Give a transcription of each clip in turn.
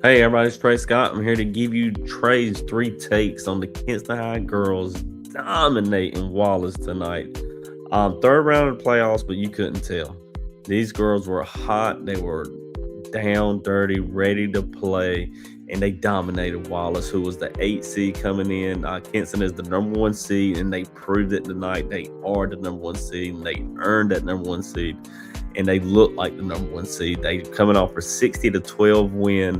Hey everybody, it's Trey Scott. I'm here to give you Trey's 3 takes on the Kinston High girls dominating Wallace tonight. Third round of the playoffs, but you couldn't tell. These girls were hot. They were down, dirty, ready to play, and they dominated Wallace, who was the 8 seed coming in. Kinston is the number 1 seed, and they proved it tonight. They are the number 1 seed, and they earned that number 1 seed, and they look like the number 1 seed. They coming off a 60-12 win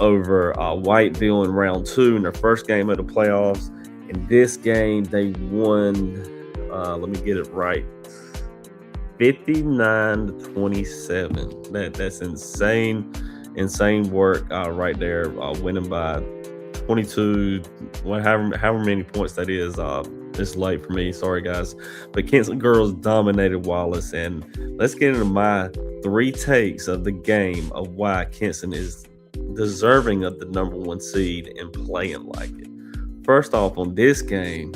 over Whiteville in round 2 in their first game of the playoffs. In this game, they won, let me get it right, 59-27. That's insane work right there, winning by 22, however many points that is. It's late for me, sorry guys. But Kinston girls dominated Wallace, and let's get into my 3 takes of the game of why Kinston is deserving of the number 1 seed and playing like it. First off, on this game,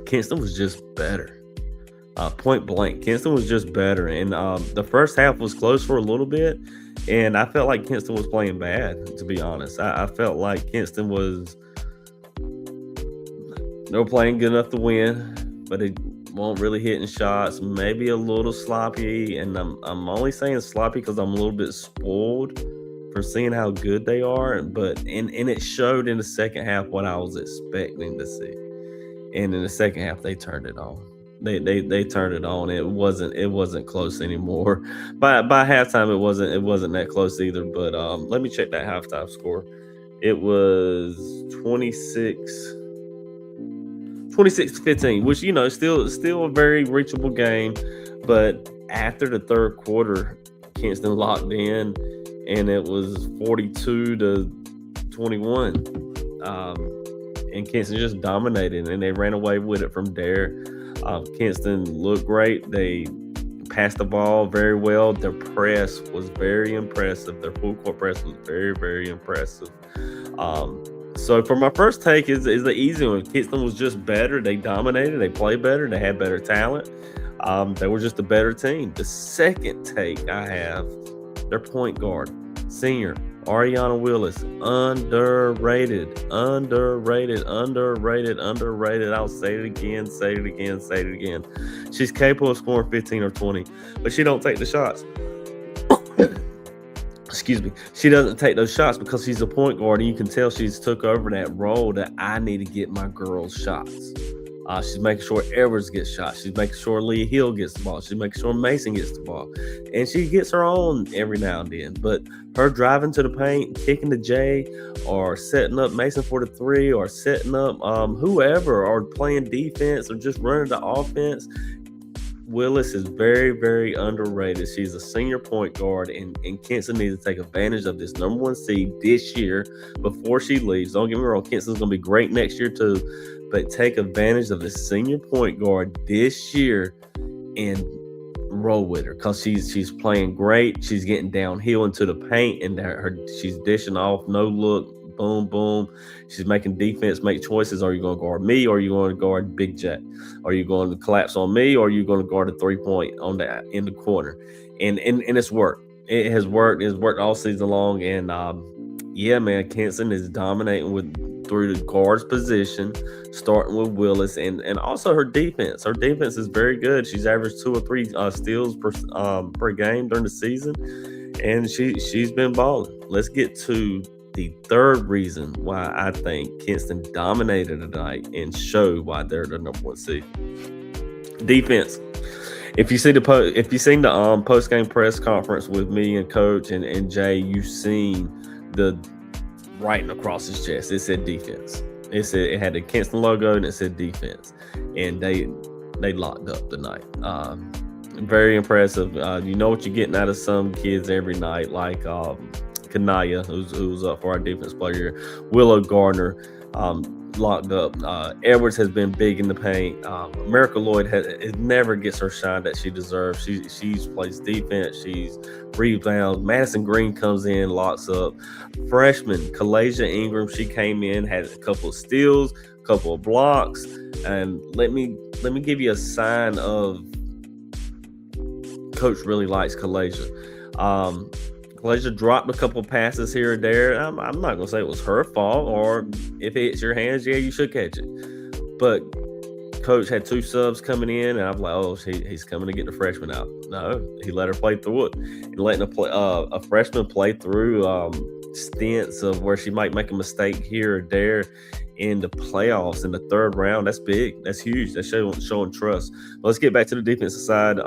Kinston was just better. Point blank, Kinston was just better. And the first half was close for a little bit, and I felt like Kinston was playing bad, to be honest. I felt like Kinston they were playing good enough to win, but they weren't really hitting shots, maybe a little sloppy. And I'm only saying sloppy because I'm a little bit spoiled for seeing how good they are, but and it showed in the second half what I was expecting to see. And in the second half, they turned it on. They turned it on. It wasn't close anymore. By halftime, it wasn't that close either. But let me check that halftime score. It was 26-15, which still a very reachable game. But after the third quarter, Kinston locked in, and it was 42-21. And Kinston just dominated, and they ran away with it from there. Kinston looked great. They passed the ball very well. Their press was very impressive. Their full court press was very, very impressive. So for my first take is the easy one. Kinston was just better. They dominated. They played better. They had better talent. They were just a better team. The second take I have, their point guard, senior Ariyona Willis, underrated. I'll say it again. She's capable of scoring 15 or 20, but she don't take the shots. Excuse me. She doesn't take those shots because she's a point guard, and you can tell she's took over that role that I need to get my girls shots. She's making sure Edwards gets shots. She's making sure Leah Hill gets the ball. She's making sure Mason gets the ball. And she gets her own every now and then. But her driving to the paint, kicking the J, or setting up Mason for the 3, or setting up whoever, or playing defense, or just running the offense, Willis is very, very underrated. She's a senior point guard, and Kinston needs to take advantage of this number 1 seed this year before she leaves. Don't get me wrong, Kinston's going to be great next year too, but take advantage of the senior point guard this year and roll with her, because she's playing great. She's getting downhill into the paint, and she's dishing off, no look, boom, boom. She's making defense make choices. Are you going to guard me, or are you going to guard Big Jack? Are you going to collapse on me, or are you going to guard a 3-point in the corner? And it's worked. It has worked. It's worked all season long. And yeah, man, Kinston is dominating through the guards position, starting with Willis, and also her defense. Her defense is very good. She's averaged 2 or 3 steals per game during the season, and she's been balling. Let's get to the third reason why I think Kinston dominated tonight and showed why they're the number 1 seed. Defense. If you seen the post game press conference with me and Coach and Jay, you've seen the writing across his chest. It said defense. It had the Kinston logo, and it said defense, and they locked up tonight. Very impressive. You know what you're getting out of some kids every night, like Kanaya, who's up for our defense player, Willow Gardner, locked up. Edwards has been big in the paint. America Lloyd never gets her shine that she deserves. She's plays defense. She's rebounds. Madison Green comes in, locks up. Freshman Kalasia Ingram, she came in, had a couple of steals, a couple of blocks, and let me give you a sign of Coach really likes Kalasia. Kalijah dropped a couple passes here or there. I'm not gonna say it was her fault, or if it hits your hands, yeah, you should catch it. But coach had 2 subs coming in, and I'm like, oh, he's coming to get the freshman out. No, he let her play through it, and letting a freshman play through stints of where she might make a mistake here or there in the playoffs in the 3rd round. That's big. That's huge. That's showing trust. But let's get back to the defensive side.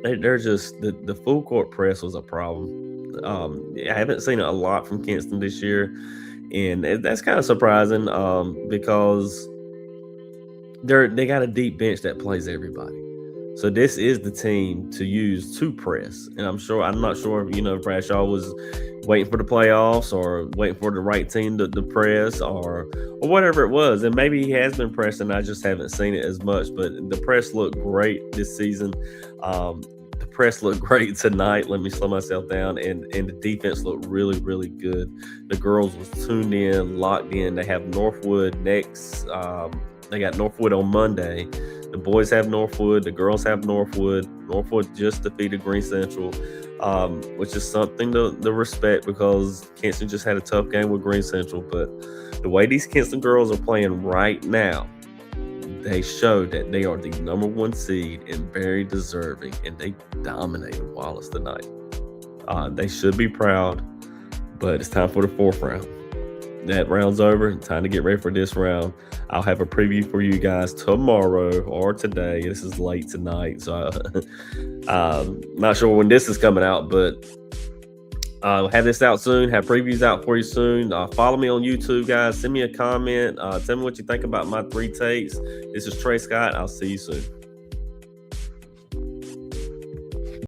They're just the full court press was a problem. I haven't seen it a lot from Kinston this year, and that's kind of surprising because they got a deep bench that plays everybody. So this is the team to use to press. And I'm not sure if Bradshaw was waiting for the playoffs or waiting for the right team to press or whatever it was. And maybe he has been pressing. I just haven't seen it as much. But the press looked great this season. The press looked great tonight. Let me slow myself down. And the defense looked really, really good. The girls was tuned in, locked in. They have Northwood next. They got Northwood on Monday. The boys have Northwood. The girls have Northwood. Northwood just defeated Green Central, which is something to respect because Kinston just had a tough game with Green Central. But the way these Kinston girls are playing right now, they show that they are the number 1 seed and very deserving, and they dominated Wallace tonight. They should be proud, but it's time for the 4th round. That round's over. Time to get ready for this round. I'll have a preview for you guys tomorrow or today. This is late tonight, so not sure when this is coming out, but I'll have this out soon. Have previews out for you soon. Follow me on YouTube, guys. Send me a comment. Tell me what you think about my 3 takes. This is Trey Scott. I'll see you soon.